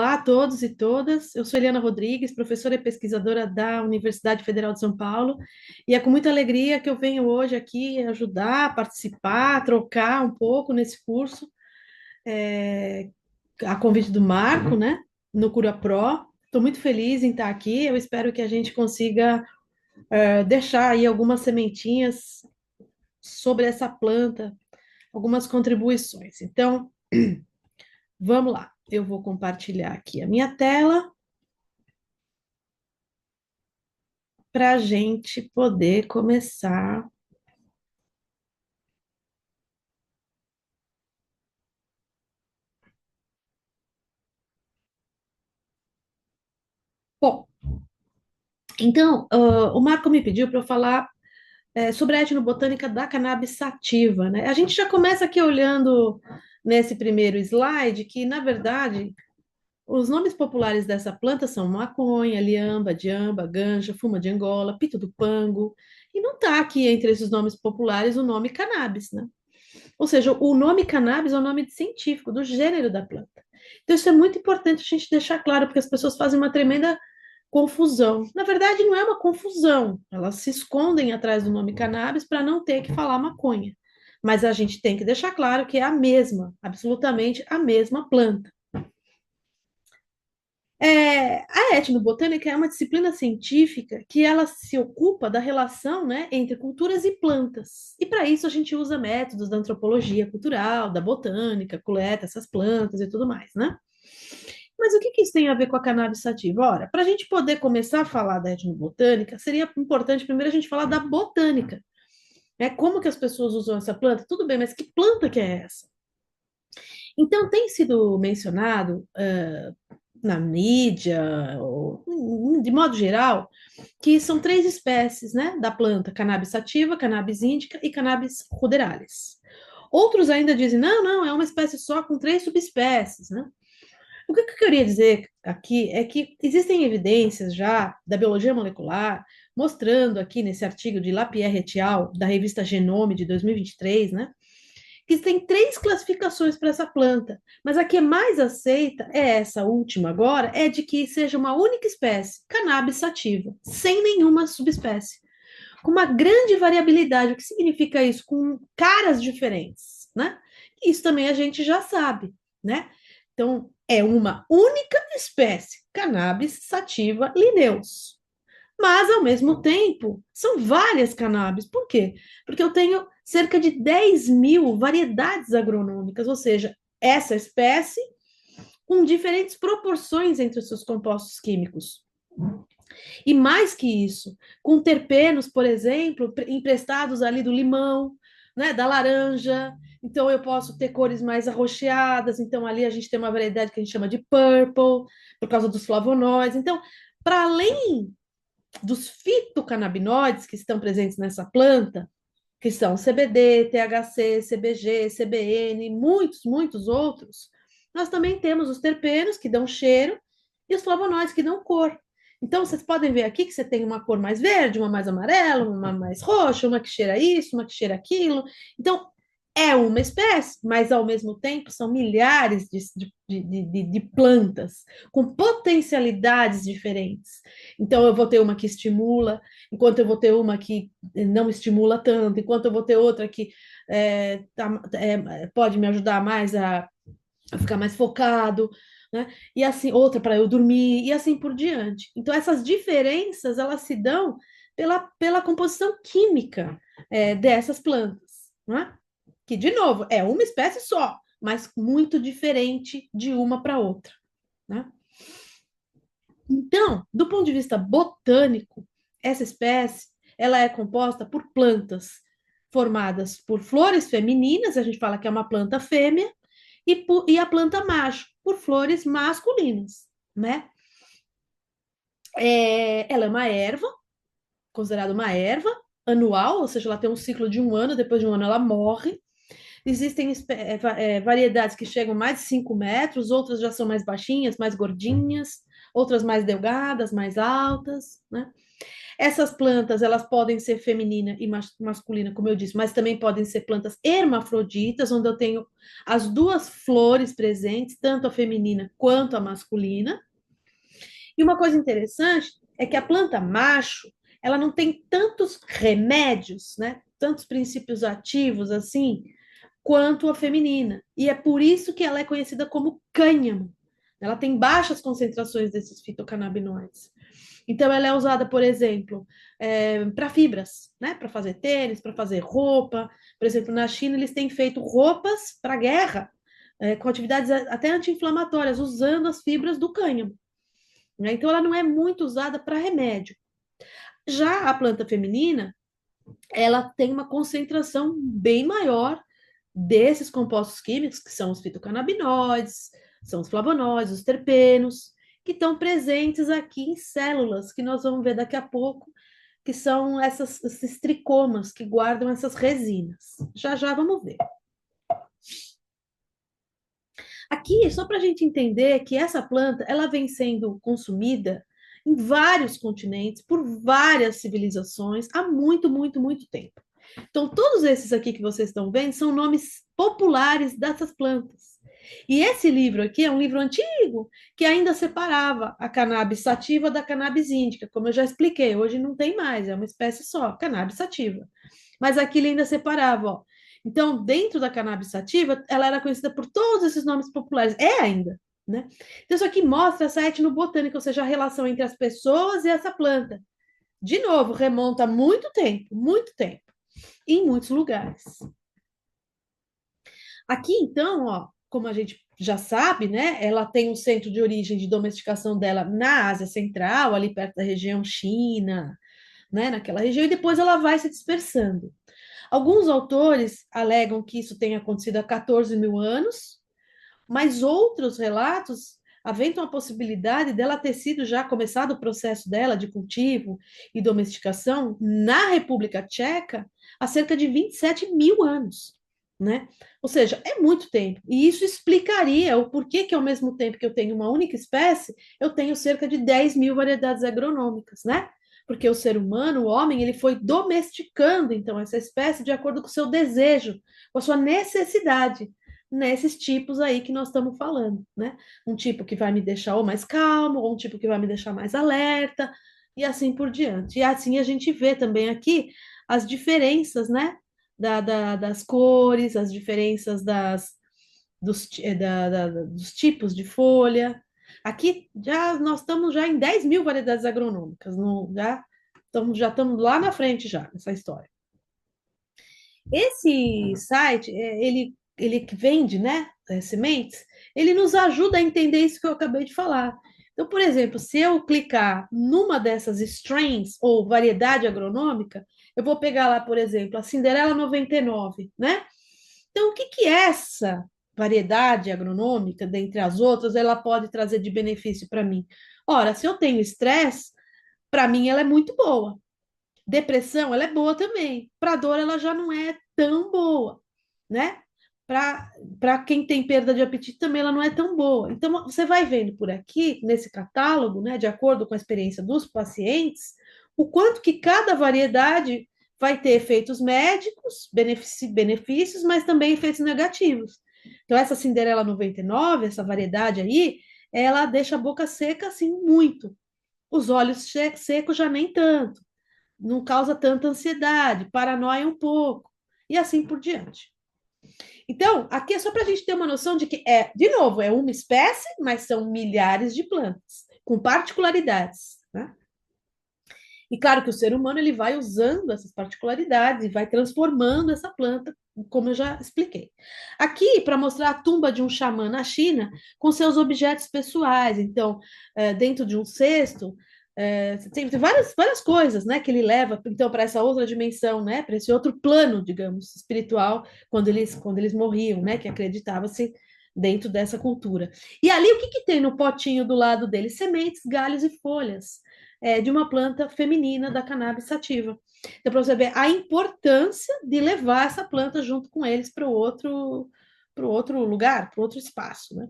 Olá a todos e todas. Eu sou Eliana Rodrigues, professora e pesquisadora da Universidade Federal de São Paulo, e é com muita alegria que eu venho hoje aqui ajudar, participar, trocar um pouco nesse curso, é, a convite do Marco, né, no Cura Pro. Estou muito feliz em estar aqui. Eu espero que a gente consiga deixar aí algumas sementinhas sobre essa planta, algumas contribuições. Então, vamos lá. Eu vou compartilhar aqui a minha tela para a gente poder começar. Bom, então, o Marco me pediu para eu falar sobre a etnobotânica da cannabis sativa, né? A gente já começa aqui olhando nesse primeiro slide que, na verdade, os nomes populares dessa planta são maconha, liamba, diamba, ganja, fuma de Angola, pito do pango, e não está aqui entre esses nomes populares o nome cannabis, né? Ou seja, o nome cannabis é o nome científico do gênero da planta. Então, isso é muito importante a gente deixar claro, porque as pessoas fazem uma tremenda confusão. Na verdade, não é uma confusão, elas se escondem atrás do nome cannabis para não ter que falar maconha. Mas a gente tem que deixar claro que é a mesma, absolutamente a mesma planta. A etnobotânica é uma disciplina científica que ela se ocupa da relação, né, entre culturas e plantas. E para isso a gente usa métodos da antropologia cultural, da botânica, coleta essas plantas e tudo mais, né? Mas o que que isso tem a ver com a cannabis sativa? Ora, para a gente poder começar a falar da etnobotânica, seria importante primeiro a gente falar da botânica, né? Como que as pessoas usam essa planta? Tudo bem, mas que planta que é essa? Então, tem sido mencionado na mídia, ou, de modo geral, que são três espécies, né, da planta: cannabis sativa, cannabis indica e cannabis ruderalis. Outros ainda dizem, não, não, é uma espécie só com três subespécies, né? O que eu queria dizer aqui é que existem evidências já da biologia molecular mostrando aqui nesse artigo de Lapierre et al., da revista Genome de 2023, né, que tem três classificações para essa planta, mas a que é mais aceita é essa última agora, é de que seja uma única espécie, cannabis sativa, sem nenhuma subespécie, com uma grande variabilidade. O que significa isso? Com caras diferentes, né? Isso também a gente já sabe, né? Então, é uma única espécie, cannabis sativa linneus. Mas, ao mesmo tempo, são várias cannabis. Por quê? Porque eu tenho cerca de 10.000 variedades agronômicas, ou seja, essa espécie com diferentes proporções entre os seus compostos químicos. E mais que isso, com terpenos, por exemplo, emprestados ali do limão, né, da laranja. Então eu posso ter cores mais arroxeadas. Então ali a gente tem uma variedade que a gente chama de purple, por causa dos flavonoides. Então, para além dos fitocannabinoides que estão presentes nessa planta, que são CBD, THC, CBG, CBN, muitos, muitos outros, nós também temos os terpenos, que dão cheiro, e os flavonoides, que dão cor. Então, vocês podem ver aqui que você tem uma cor mais verde, uma mais amarela, uma mais roxa, uma que cheira isso, uma que cheira aquilo. Então, é uma espécie, mas ao mesmo tempo são milhares de plantas com potencialidades diferentes. Então, eu vou ter uma que estimula, enquanto eu vou ter uma que não estimula tanto, enquanto eu vou ter outra que pode me ajudar mais a ficar mais focado, né? E assim, outra para eu dormir, e assim por diante. Então, essas diferenças, elas se dão pela composição química dessas plantas, né? Que, de novo, é uma espécie só, mas muito diferente de uma para outra, né? Então, do ponto de vista botânico, essa espécie ela é composta por plantas formadas por flores femininas, a gente fala que é uma planta fêmea, e a planta macho, por flores masculinas, né? Ela é uma erva, considerada uma erva anual, ou seja, ela tem um ciclo de um ano, depois de um ano ela morre. Existem variedades que chegam a mais de 5 metros, outras já são mais baixinhas, mais gordinhas, outras mais delgadas, mais altas, né? Essas plantas, elas podem ser feminina e masculina, como eu disse, mas também podem ser plantas hermafroditas, onde eu tenho as duas flores presentes, tanto a feminina quanto a masculina. E uma coisa interessante é que a planta macho, ela não tem tantos remédios, né? Tantos princípios ativos assim, quanto a feminina. E é por isso que ela é conhecida como cânhamo. Ela tem baixas concentrações desses fitocannabinoides. Então, ela é usada, por exemplo, para fibras, né? Para fazer tênis, para fazer roupa. Por exemplo, na China, eles têm feito roupas para guerra, com atividades até anti-inflamatórias, usando as fibras do cânhamo. Né? Então, ela não é muito usada para remédio. Já a planta feminina, ela tem uma concentração bem maior desses compostos químicos, que são os fitocannabinoides, são os flavonoides, os terpenos, que estão presentes aqui em células, que nós vamos ver daqui a pouco, que são esses tricomas que guardam essas resinas. Já já vamos ver. Aqui, só para a gente entender que essa planta ela vem sendo consumida em vários continentes, por várias civilizações, há muito, muito, muito tempo. Então, todos esses aqui que vocês estão vendo são nomes populares dessas plantas. E esse livro aqui é um livro antigo que ainda separava a cannabis sativa da cannabis índica, como eu já expliquei. Hoje não tem mais, é uma espécie só, cannabis sativa. Mas aqui ele ainda separava, ó. Então, dentro da cannabis sativa, ela era conhecida por todos esses nomes populares. É ainda, né? Então, isso aqui mostra essa etnobotânica, ou seja, a relação entre as pessoas e essa planta. De novo, remonta a muito tempo, em muitos lugares. Aqui, então, ó, como a gente já sabe, né, ela tem um centro de origem de domesticação dela na Ásia Central, ali perto da região China, né, naquela região, e depois ela vai se dispersando. Alguns autores alegam que isso tenha acontecido há 14 mil anos, mas outros relatos aventam a possibilidade dela ter sido já começado o processo dela de cultivo e domesticação na República Tcheca há cerca de 27 mil anos, né? Ou seja, é muito tempo. E isso explicaria o porquê que, ao mesmo tempo que eu tenho uma única espécie, eu tenho cerca de 10 mil variedades agronômicas, né? Porque o ser humano, o homem, ele foi domesticando, então, essa espécie de acordo com o seu desejo, com a sua necessidade nesses tipos aí que nós estamos falando, né? Um tipo que vai me deixar ou mais calmo, ou um tipo que vai me deixar mais alerta, e assim por diante. E assim a gente vê também aqui as diferenças, né? Das cores, as diferenças dos tipos de folha. Aqui nós estamos já em 10 mil variedades agronômicas, já estamos lá na frente já nessa história. Esse site, ele que vende, né, sementes, ele nos ajuda a entender isso que eu acabei de falar. Então, por exemplo, se eu clicar numa dessas strains ou variedade agronômica, eu vou pegar lá, por exemplo, a Cinderela 99, né? Então, o que que essa variedade agronômica, dentre as outras, ela pode trazer de benefício para mim? Ora, se eu tenho estresse, para mim ela é muito boa. Depressão, ela é boa também. Para dor, ela já não é tão boa, né? Para quem tem perda de apetite também ela não é tão boa. Então, você vai vendo por aqui, nesse catálogo, né, de acordo com a experiência dos pacientes, o quanto que cada variedade vai ter efeitos médicos, benefícios, mas também efeitos negativos. Então, essa Cinderela 99, essa variedade aí, ela deixa a boca seca, assim, muito. Os olhos secos já nem tanto, não causa tanta ansiedade, paranoia um pouco, e assim por diante. Então, aqui é só para a gente ter uma noção de que de novo, é uma espécie, mas são milhares de plantas, com particularidades, né? E claro que o ser humano ele vai usando essas particularidades e vai transformando essa planta, como eu já expliquei. Aqui, para mostrar a tumba de um xamã na China, com seus objetos pessoais. Então, dentro de um cesto, tem várias coisas, né, que ele leva, então, para essa outra dimensão, né, para esse outro plano, digamos, espiritual, quando eles morriam, né, que acreditava-se dentro dessa cultura. E ali, o que que tem no potinho do lado dele? Sementes, galhos e folhas de uma planta feminina da cannabis sativa. Então, para você ver a importância de levar essa planta junto com eles para o outro lugar, para o outro espaço, né?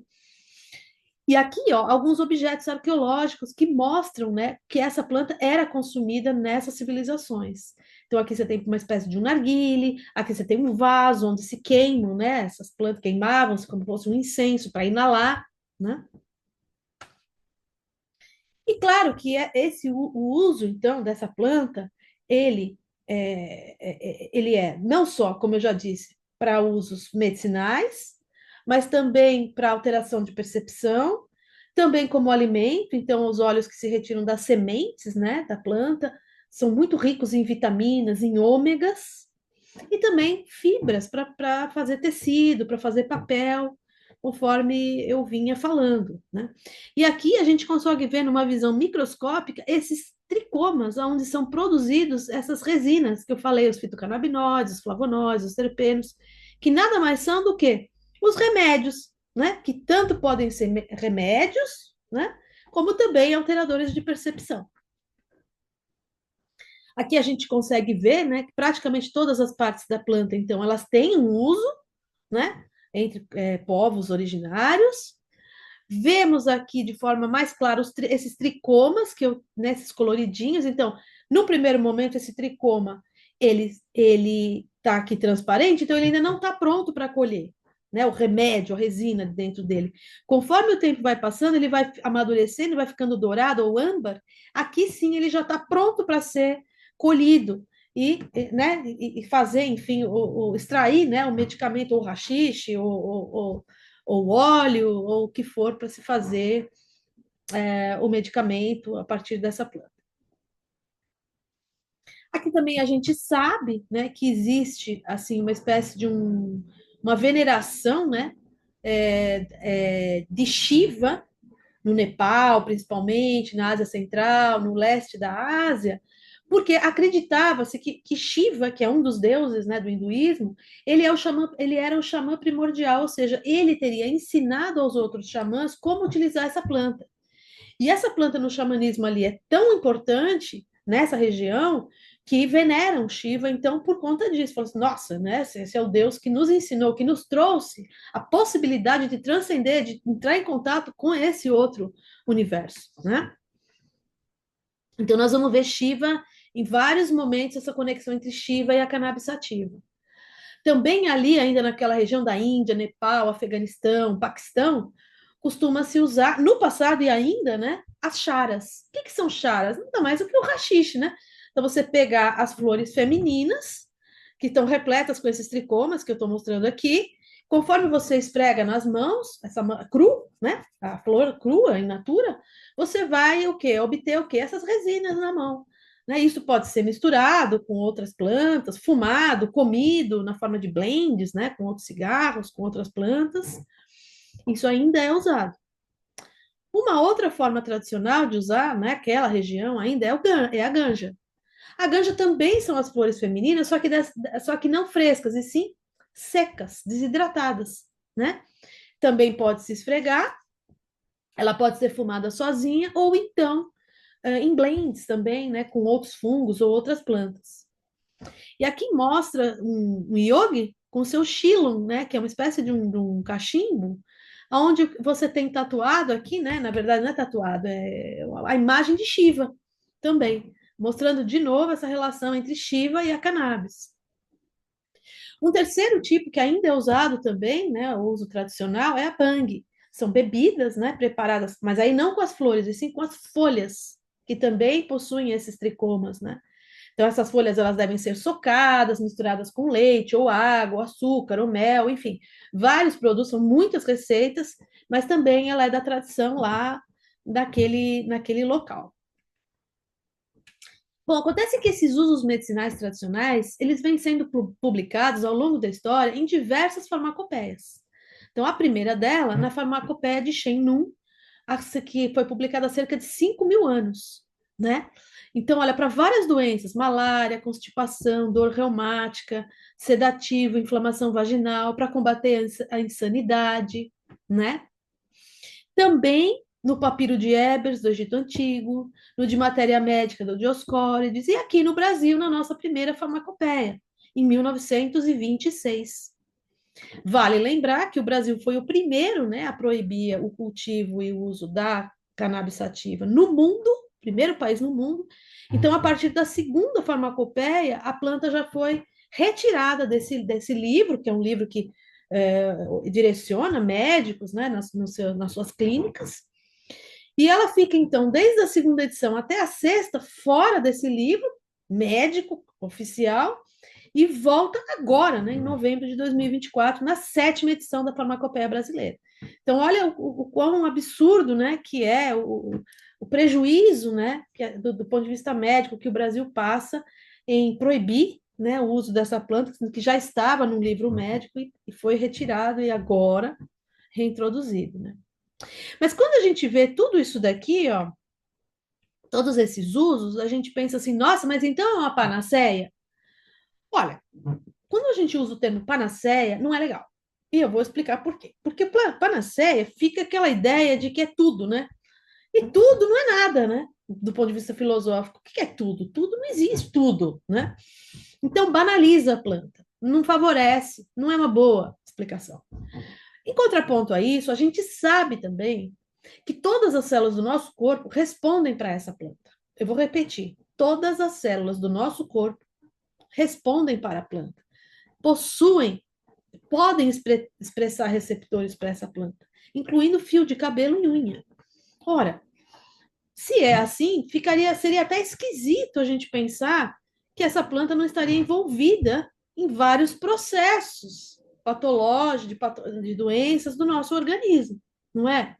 E aqui, ó, alguns objetos arqueológicos que mostram, né, que essa planta era consumida nessas civilizações. Então, aqui você tem uma espécie de um narguile, aqui você tem um vaso onde se queimam, né, essas plantas queimavam-se como se fosse um incenso para inalar, né? E claro que o uso, então, dessa planta, ele ele é não só, como eu já disse, para usos medicinais, mas também para alteração de percepção, também como alimento. Então, os óleos que se retiram das sementes, né, da planta, são muito ricos em vitaminas, em ômegas, e também fibras para fazer tecido, para fazer papel, conforme eu vinha falando, né? E aqui a gente consegue ver numa visão microscópica esses tricomas, onde são produzidos essas resinas que eu falei, os fitocannabinoides, os flavonoides, os terpenos, que nada mais são do que os remédios, né? Que tanto podem ser remédios, né? Como também alteradores de percepção. Aqui a gente consegue ver, né, que praticamente todas as partes da planta, então, elas têm um uso, né, entre povos originários. Vemos aqui de forma mais clara esses tricomas, nesses coloridinhos. Então, no primeiro momento, esse tricoma, ele está aqui transparente, então ele ainda não está pronto para colher, né? O remédio, a resina dentro dele. Conforme o tempo vai passando, ele vai amadurecendo, vai ficando dourado ou âmbar. Aqui sim, ele já está pronto para ser colhido né, e fazer, enfim, extrair, né, o medicamento ou rachixe ou óleo, ou o que for para se fazer o medicamento a partir dessa planta. Aqui também a gente sabe, né, que existe assim uma espécie de uma veneração, né, de Shiva no Nepal, principalmente, na Ásia Central, no leste da Ásia, porque acreditava-se que Shiva, que é um dos deuses, né, do hinduísmo, ele era o xamã primordial, ou seja, ele teria ensinado aos outros xamãs como utilizar essa planta. E essa planta no xamanismo ali é tão importante nessa região que veneram Shiva, então, por conta disso. Falam assim, nossa, né? Esse é o Deus que nos ensinou, que nos trouxe a possibilidade de transcender, de entrar em contato com esse outro universo, né? Então, nós vamos ver Shiva em vários momentos, essa conexão entre Shiva e a cannabis sativa. Também ali, ainda naquela região da Índia, Nepal, Afeganistão, Paquistão, costuma-se usar, no passado e ainda, né, as charas. O que são charas? Nada mais do que o rachixe, né? Então, você pegar as flores femininas, que estão repletas com esses tricomas que eu estou mostrando aqui, conforme você esfrega nas mãos, cru, né, a flor crua, in natura, você vai o quê? Obter o quê? Essas resinas na mão. Né? Isso pode ser misturado com outras plantas, fumado, comido na forma de blends, né? Com outros cigarros, com outras plantas. Isso ainda é usado. Uma outra forma tradicional de usar, né, aquela região ainda é a ganja. A ganja também são as flores femininas, só que não frescas, e sim secas, desidratadas, né? Também pode se esfregar, ela pode ser fumada sozinha, ou então em blends também, né, com outros fungos ou outras plantas. E aqui mostra um yogi com seu shilum, né, que é uma espécie de um cachimbo, onde você tem tatuado aqui, né, na verdade não é tatuado, é a imagem de Shiva também, mostrando de novo essa relação entre Shiva e a cannabis. Um terceiro tipo que ainda é usado também, né, o uso tradicional, é a bang. São bebidas, né, preparadas, mas aí não com as flores, e sim com as folhas, que também possuem esses tricomas, né? Então, essas folhas elas devem ser socadas, misturadas com leite, ou água, ou açúcar, ou mel, enfim, vários produtos, são muitas receitas, mas também ela é da tradição lá naquele local. Bom, acontece que esses usos medicinais tradicionais, eles vêm sendo publicados ao longo da história em diversas farmacopeias. Então, a primeira dela, na farmacopeia de Shen Nun, que foi publicada há cerca de 5.000 anos, né? Então, olha, para várias doenças, malária, constipação, dor reumática, sedativo, inflamação vaginal, para combater a insanidade, né? Também no papiro de Ebers, do Egito Antigo, no de matéria médica, do Dioscórides, e aqui no Brasil, na nossa primeira farmacopeia, em 1926. Vale lembrar que o Brasil foi o primeiro, né, a proibir o cultivo e o uso da cannabis sativa no mundo, primeiro país no mundo. Então, a partir da segunda farmacopeia, a planta já foi retirada desse livro, que é um livro que direciona médicos, né, nas suas clínicas, e ela fica, então, desde a segunda edição até a sexta, fora desse livro médico oficial, e volta agora, né, em novembro de 2024, na sétima edição da Farmacopeia Brasileira. Então, olha o quão absurdo, né, que é o prejuízo, né, que é, do ponto de vista médico, que o Brasil passa em proibir, né, o uso dessa planta, que já estava no livro médico e foi retirado e agora reintroduzido, né? Mas quando a gente vê tudo isso daqui, ó, todos esses usos, a gente pensa assim, nossa, mas então é uma panaceia? Olha, quando a gente usa o termo panaceia, não é legal. E eu vou explicar por quê. Porque panaceia fica aquela ideia de que é tudo, né? E tudo não é nada, né? Do ponto de vista filosófico. O que é tudo? Tudo não existe tudo, né? Então banaliza a planta, não favorece, não é uma boa explicação. Em contraponto a isso, a gente sabe também que todas as células do nosso corpo respondem para essa planta. Eu vou repetir: todas as células do nosso corpo respondem para a planta, possuem, podem expressar receptores para essa planta, incluindo fio de cabelo e unha. Ora, se é assim, seria até esquisito a gente pensar que essa planta não estaria envolvida em vários processos patológicos, de doenças do nosso organismo, não é?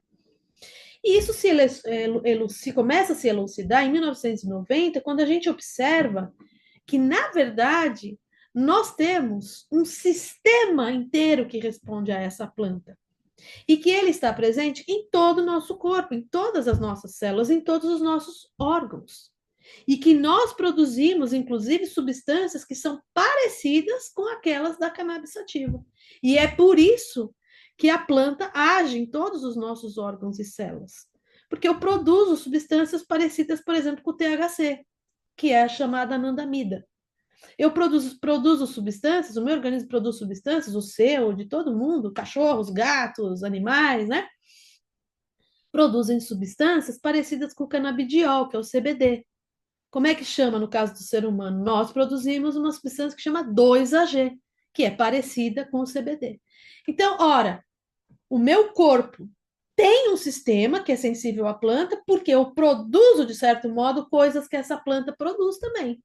E isso se começa a se elucidar em 1990, quando a gente observa que, na verdade, nós temos um sistema inteiro que responde a essa planta. E que ele está presente em todo o nosso corpo, em todas as nossas células, em todos os nossos órgãos. E que nós produzimos, inclusive, substâncias que são parecidas com aquelas da cannabis sativa. E é por isso que a planta age em todos os nossos órgãos e células. Porque eu produzo substâncias parecidas, por exemplo, com o THC, que é a chamada anandamida. Eu produzo substâncias, o meu organismo produz substâncias, o seu, de todo mundo, cachorros, gatos, animais, né? Produzem substâncias parecidas com o canabidiol, que é o CBD. Como é que chama no caso do ser humano? Nós produzimos uma substância que chama 2-AG, que é parecida com o CBD. Então, ora, o meu corpo tem um sistema que é sensível à planta, porque eu produzo, de certo modo, coisas que essa planta produz também.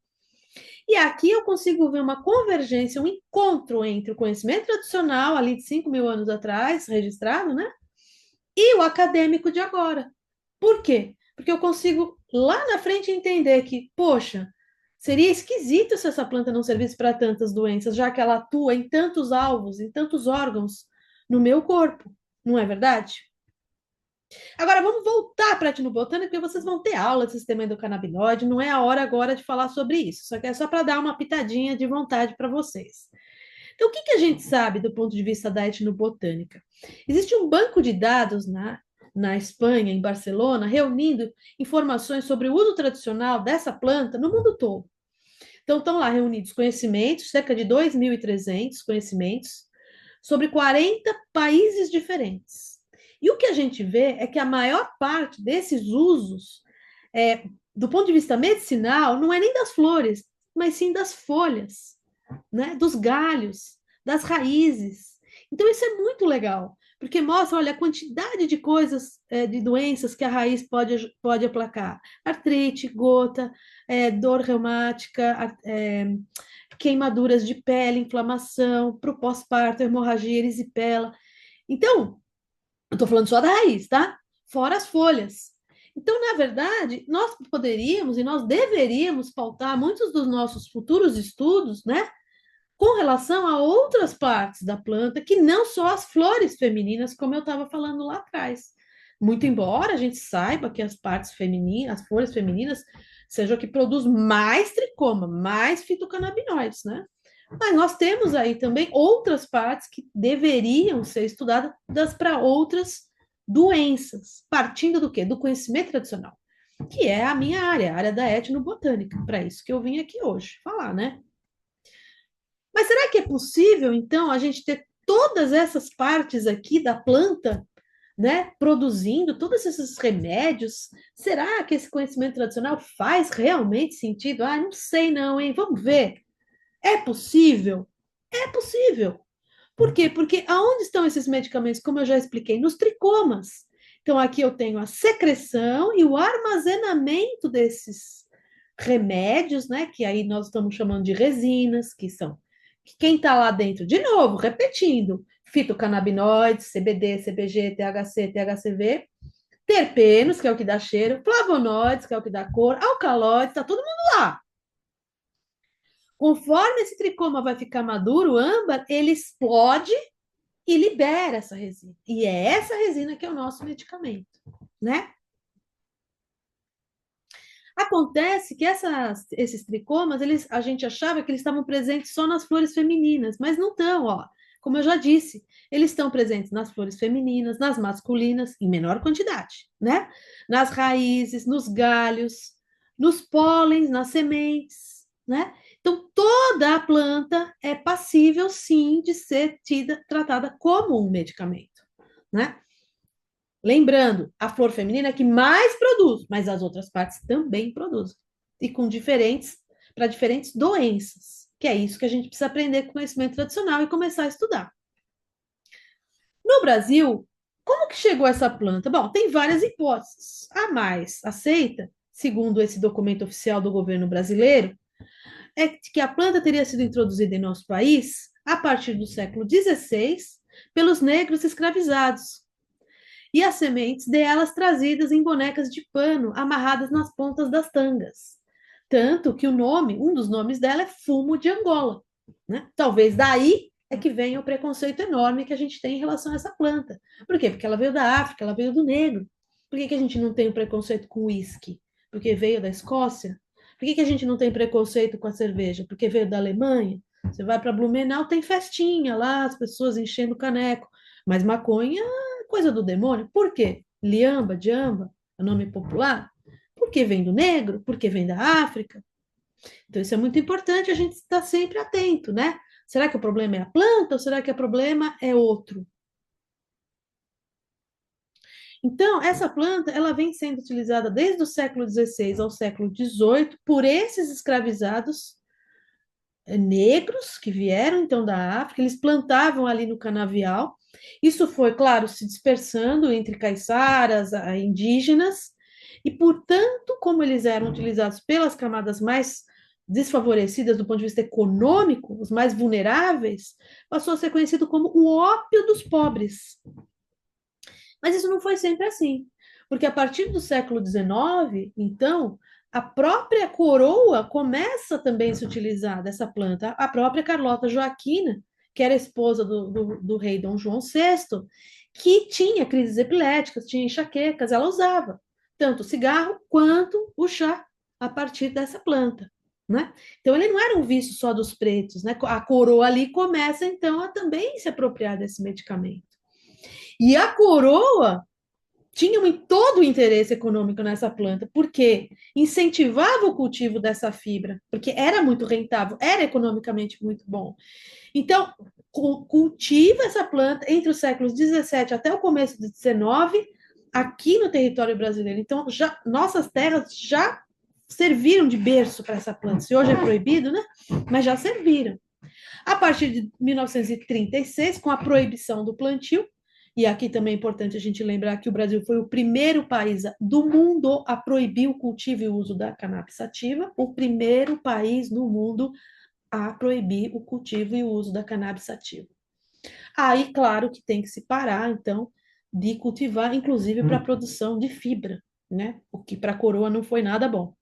E aqui eu consigo ver uma convergência, um encontro entre o conhecimento tradicional, ali de 5 mil anos atrás, registrado, né? E o acadêmico de agora. Por quê? Porque eu consigo lá na frente entender que, poxa, seria esquisito se essa planta não servisse para tantas doenças, já que ela atua em tantos alvos, em tantos órgãos no meu corpo. Não é verdade? Agora vamos voltar para a etnobotânica, porque vocês vão ter aula de sistema endocannabinoide, não é a hora agora de falar sobre isso, só que é só para dar uma pitadinha de vontade para vocês. Então, o que a gente sabe do ponto de vista da etnobotânica? Existe um banco de dados na Espanha, em Barcelona, reunindo informações sobre o uso tradicional dessa planta no mundo todo. Então, estão lá reunidos conhecimentos, cerca de 2.300 conhecimentos, sobre 40 países diferentes. E o que a gente vê é que a maior parte desses usos, do ponto de vista medicinal, não é nem das flores, mas sim das folhas, né? Dos galhos, das raízes. Então, isso é muito legal, porque mostra, olha, a quantidade de coisas, de doenças que a raiz pode aplacar. Artrite, gota, dor reumática, queimaduras de pele, inflamação, para o pós-parto, hemorragia, erisipela. Então, eu estou falando só da raiz, tá? Fora as folhas. Então, na verdade, nós poderíamos e nós deveríamos pautar muitos dos nossos futuros estudos, né, com relação a outras partes da planta, que não só as flores femininas, como eu estava falando lá atrás. Muito embora a gente saiba que as partes femininas, as flores femininas, sejam o que produz mais tricoma, mais fitocannabinoides, né? Mas nós temos aí também outras partes que deveriam ser estudadas para outras doenças, partindo do quê? Do conhecimento tradicional, que é a minha área, a área da etnobotânica, para isso que eu vim aqui hoje falar, né? Mas será que é possível, então, a gente ter todas essas partes aqui da planta, né, produzindo todos esses remédios, será que esse conhecimento tradicional faz realmente sentido? Ah, não sei não, hein? Vamos ver. É possível? É possível. Por quê? Porque aonde estão esses medicamentos? Como eu já expliquei, nos tricomas. Então, aqui eu tenho a secreção e o armazenamento desses remédios, né? Que aí nós estamos chamando de resinas, que são quem está lá dentro, de novo, repetindo, fitocannabinoides, CBD, CBG, THC, THCV, terpenos, que é o que dá cheiro, flavonoides, que é o que dá cor, alcaloides, está todo mundo lá. Conforme esse tricoma vai ficar maduro, o âmbar, ele explode e libera essa resina. E é essa resina que é o nosso medicamento, né? Acontece que esses tricomas, a gente achava que eles estavam presentes só nas flores femininas, mas não estão, ó. Como eu já disse, eles estão presentes nas flores femininas, nas masculinas, em menor quantidade, né? Nas raízes, nos galhos, nos pólens, nas sementes, né? Então, toda a planta é passível, sim, de ser tratada como um medicamento, né? Lembrando, a flor feminina é que mais produz, mas as outras partes também produzem. E com para diferentes doenças. Que é isso que a gente precisa aprender com conhecimento tradicional e começar a estudar. No Brasil, como que chegou essa planta? Bom, tem várias hipóteses. A mais aceita, segundo esse documento oficial do governo brasileiro, é que a planta teria sido introduzida em nosso país a partir do século XVI pelos negros escravizados, e as sementes delas trazidas em bonecas de pano amarradas nas pontas das tangas. Tanto que um dos nomes dela é fumo de Angola. Né? Talvez daí é que venha o preconceito enorme que a gente tem em relação a essa planta. Por quê? Porque ela veio da África, ela veio do negro. Por que a gente não tem o preconceito com o uísque? Porque veio da Escócia? Por que a gente não tem preconceito com a cerveja? Porque veio da Alemanha? Você vai para Blumenau, tem festinha lá, as pessoas enchendo o caneco. Mas maconha coisa do demônio. Por quê? Liamba, Diamba, é nome popular? Porque vem do negro? Porque vem da África? Então, isso é muito importante a gente estar sempre atento, né? Será que o problema é a planta ou será que o problema é outro? Então, essa planta, ela vem sendo utilizada desde o século XVI ao século XVIII por esses escravizados negros que vieram então da África, eles plantavam ali no canavial. Isso foi, claro, se dispersando entre caiçaras, indígenas, e portanto, como eles eram utilizados pelas camadas mais desfavorecidas do ponto de vista econômico, os mais vulneráveis, passou a ser conhecido como o ópio dos pobres. Mas isso não foi sempre assim, porque a partir do século XIX, então, a própria coroa começa também a se utilizar dessa planta. A própria Carlota Joaquina, que era esposa do rei Dom João VI, que tinha crises epiléticas, tinha enxaquecas, ela usava tanto o cigarro quanto o chá a partir dessa planta. Né? Então, ele não era um vício só dos pretos. Né? A coroa ali começa, então, a também se apropriar desse medicamento. E a coroa tinha todo o interesse econômico nessa planta, porque incentivava o cultivo dessa fibra, porque era muito rentável, era economicamente muito bom. Então, cultiva essa planta entre os séculos 17 até o começo do 19, aqui no território brasileiro. Então, nossas terras já serviram de berço para essa planta. Se hoje é proibido, né? Mas já serviram. A partir de 1936, com a proibição do plantio, e aqui também é importante a gente lembrar que o Brasil foi o primeiro país do mundo a proibir o cultivo e o uso da cannabis sativa, o primeiro país no mundo a proibir o cultivo e o uso da cannabis sativa. Aí, claro que tem que se parar, então, de cultivar, inclusive para a produção de fibra, né? O que para a coroa não foi nada bom.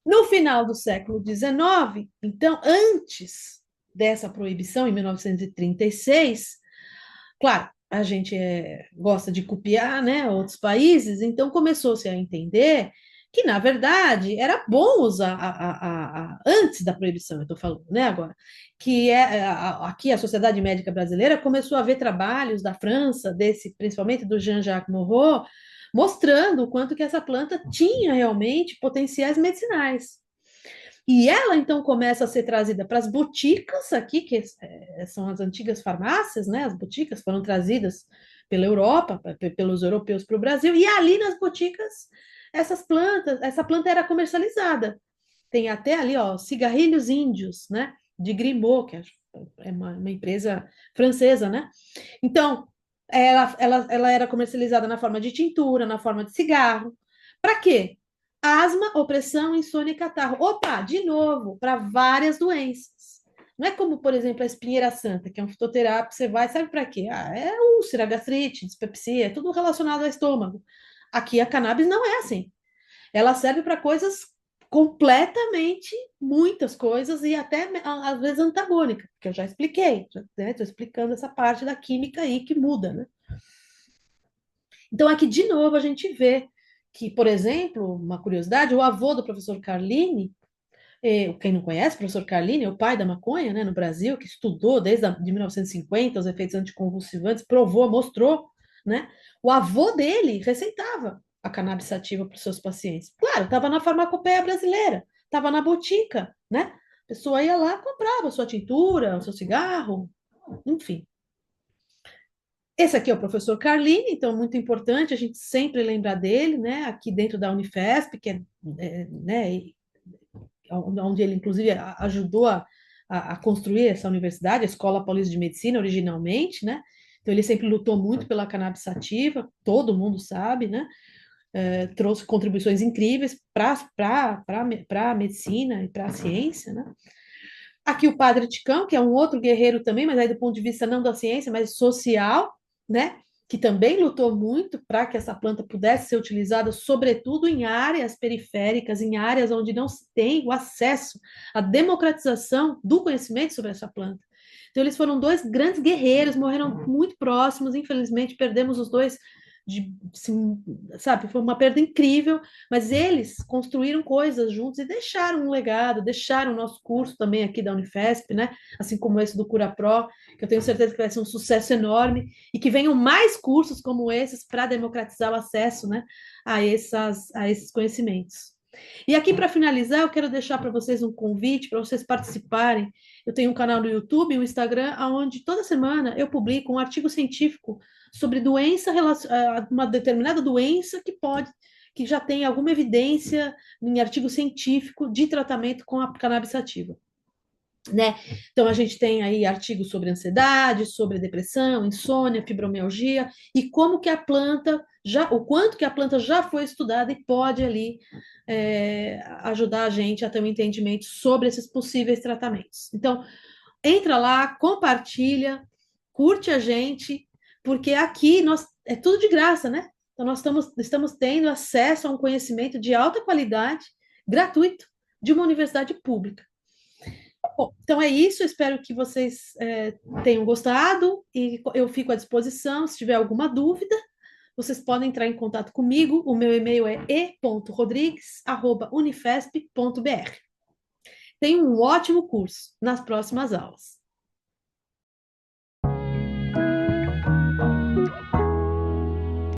No final do século XIX, então, antes dessa proibição, em 1936, claro, a gente gosta de copiar, né, outros países, então começou-se a entender que, na verdade, era bom usar antes da proibição, eu estou falando, né, agora, que aqui a Sociedade Médica Brasileira começou a ver trabalhos da França, principalmente do Jean-Jacques Moreau, mostrando o quanto que essa planta tinha realmente potenciais medicinais. E ela, então, começa a ser trazida para as boticas aqui, que são as antigas farmácias, né? As boticas foram trazidas pela Europa, pelos europeus para o Brasil, e ali nas boticas, essa planta era comercializada. Tem até ali, ó, cigarrilhos índios, né? De Grimaud, que é uma empresa francesa, né? Então, ela era comercializada na forma de tintura, na forma de cigarro. Para quê? Asma, opressão, insônia e catarro. Opa, de novo, para várias doenças. Não é como, por exemplo, a espinheira santa, que é um fitoterápico, você vai, serve para quê? Ah, é úlcera, gastrite, dispepsia, é tudo relacionado ao estômago. Aqui a cannabis não é assim. Ela serve para coisas completamente, muitas coisas, e até às vezes antagônicas, que eu já expliquei, né? Estou explicando essa parte da química aí que muda, né? Então, aqui de novo a gente vê que, por exemplo, uma curiosidade, o avô do professor Carlini, quem não conhece, o professor Carlini, é o pai da maconha, né, no Brasil, que estudou desde de 1950 os efeitos anticonvulsivantes, provou, mostrou, né? O avô dele receitava a cannabis sativa para os seus pacientes. Claro, estava na farmacopeia brasileira, estava na botica, né? A pessoa ia lá, comprava a sua tintura, o seu cigarro, enfim. Esse aqui é o professor Carlini, então muito importante a gente sempre lembrar dele, né? Aqui dentro da Unifesp, que né, onde ele inclusive ajudou a construir essa universidade, a Escola Paulista de Medicina originalmente, né? Então ele sempre lutou muito pela cannabis sativa, todo mundo sabe, né? Trouxe contribuições incríveis para a medicina e para a ciência, né? Aqui o Padre Ticão, que é um outro guerreiro também, mas aí do ponto de vista não da ciência, mas social, né? Que também lutou muito para que essa planta pudesse ser utilizada, sobretudo em áreas periféricas, em áreas onde não se tem o acesso à democratização do conhecimento sobre essa planta. Então, eles foram dois grandes guerreiros, morreram muito próximos, infelizmente, perdemos os dois assim, sabe, foi uma perda incrível, mas eles construíram coisas juntos e deixaram um legado, deixaram o nosso curso também aqui da Unifesp, né? Assim como esse do Cura Pro, que eu tenho certeza que vai ser um sucesso enorme e que venham mais cursos como esses para democratizar o acesso, né, a esses conhecimentos. E aqui, para finalizar, eu quero deixar para vocês um convite para vocês participarem. Eu tenho um canal no YouTube e um Instagram, onde toda semana eu publico um artigo científico sobre uma determinada doença que já tem alguma evidência em artigo científico de tratamento com a cannabis sativa. Né? Então, a gente tem aí artigos sobre ansiedade, sobre depressão, insônia, fibromialgia, e como que a planta o quanto que a planta já foi estudada e pode ali ajudar a gente a ter um entendimento sobre esses possíveis tratamentos. Então, entra lá, compartilha, curte a gente, porque aqui é tudo de graça, né? Então, nós estamos tendo acesso a um conhecimento de alta qualidade, gratuito, de uma universidade pública. Bom, então é isso, eu espero que vocês tenham gostado e eu fico à disposição. Se tiver alguma dúvida, vocês podem entrar em contato comigo. O meu e-mail é e.rodrigues@unifesp.br. Tenham um ótimo curso nas próximas aulas.